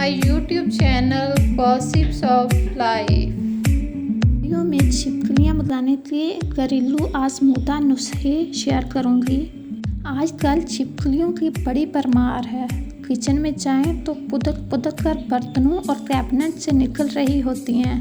my YouTube channel Gossips of Life। Video में छिपकलियाँ भगाने के घरेलू आजमूदा नुस्खे शेयर करूँगी। आजकल छिपकलियों की बड़ी भरमार है। किचन में जाएं तो पुदक कर बर्तनों और कैबिनेट से निकल रही होती हैं।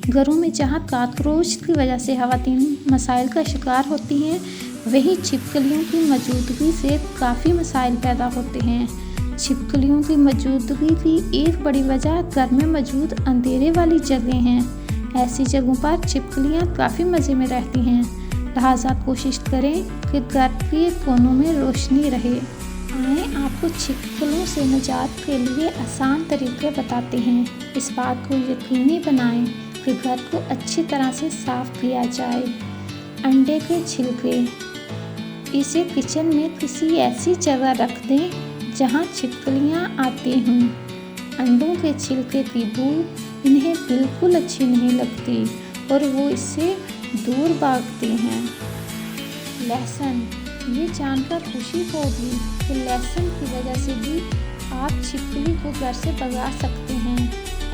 घरों में जहां कॉकरोच की वजह से खवातीन मसाइल का शिकार होती हैं, वहीं छिपकलियों की मौजूदगी से काफ़ी मसाइल पैदा होते हैं। छिपकलियों की मौजूदगी की एक बड़ी वजह घर में मौजूद अंधेरे वाली जगह हैं। ऐसी जगहों पर छिपकलियाँ काफ़ी मज़े में रहती हैं, लिहाजा कोशिश करें कि घर के कोनों में रोशनी रहे। आए आपको छिपकलियों से निजात के लिए आसान तरीके बताते हैं। इस बात को यकीनी बनाएं कि घर को अच्छी तरह से साफ़ किया जाए। अंडे के छिलके, इसे किचन में किसी ऐसी जगह रख दें जहां छिपकलियां आती हों। अंडों के छिलके की बू इन्हें बिल्कुल अच्छी नहीं लगती और वो इससे दूर भागते हैं। लहसुन, ये जानकर खुशी होगी कि लहसुन की वजह से भी आप छिपकली को घर से भगा सकते हैं।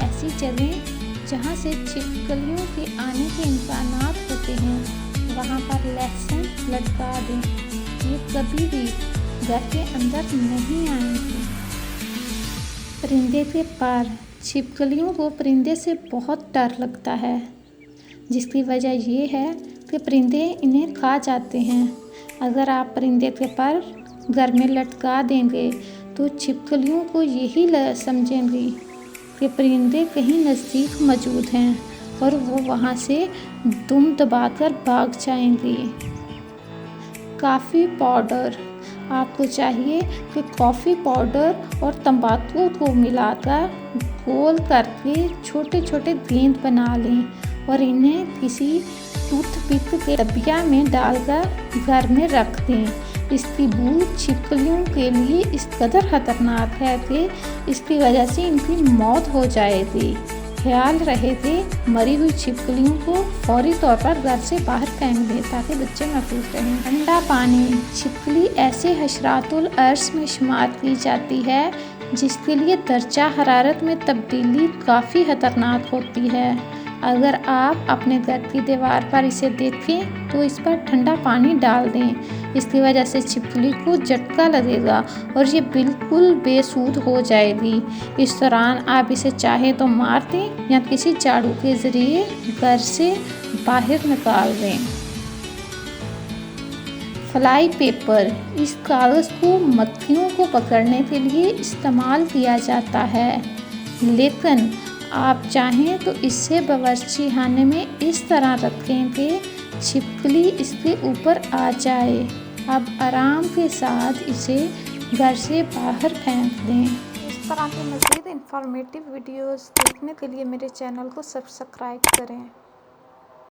ऐसी जगह जहां से छिपकलियों के आने के इम्कानात होते हैं, वहां पर लहसुन लटका दें। ये कभी भी घर के अंदर नहीं आएंगे। परिंदे के पर, छिपकलियों को परिंदे से बहुत डर लगता है, जिसकी वजह ये है कि परिंदे इन्हें खा जाते हैं। अगर आप परिंदे के पर घर में लटका देंगे तो छिपकलियों को यही समझेंगी कि परिंदे कहीं नज़दीक मौजूद हैं और वो वहाँ से दुम दबाकर भाग जाएंगी। कॉफ़ी पाउडर, आपको चाहिए कि कॉफ़ी पाउडर और तंबाकू को मिलाकर गोल करके छोटे छोटे गेंद बना लें और इन्हें किसी टूथपिक के डबिया में डालकर घर में रख दें। इसकी बू छिपकलियों के लिए इस कदर खतरनाक है कि इसकी वजह से इनकी मौत हो जाएगी। ख्याल रहे कि मरी हुई छिपकलियों को फौरी तौर पर घर से बाहर फेंक दें ताकि बच्चे महफूज रहें। ठंडा पानी, छिपकली ऐसे हशरातुल अर्श में शुमार की जाती है जिसके लिए दर्जा हरारत में तब्दीली काफ़ी खतरनाक होती है। अगर आप अपने घर की दीवार पर इसे देखें तो इस पर ठंडा पानी डाल दें। इसकी वजह से छिपकली को झटका लगेगा और ये बिल्कुल बेसुध हो जाएगी। इस दौरान आप इसे चाहे तो मार दें या किसी झाड़ू के ज़रिए घर से बाहर निकाल दें। फ्लाई पेपर, इस कागज़ को मक्खियों को पकड़ने के लिए इस्तेमाल किया जाता है, लेकिन आप चाहें तो इसे बावर्ची खाने में इस तरह रखें कि छिपकली इसके ऊपर आ जाए। अब आराम के साथ इसे घर से बाहर फेंक दें। इस तरह के मज़ीद इंफॉर्मेटिव वीडियोस देखने के लिए मेरे चैनल को सब्सक्राइब करें।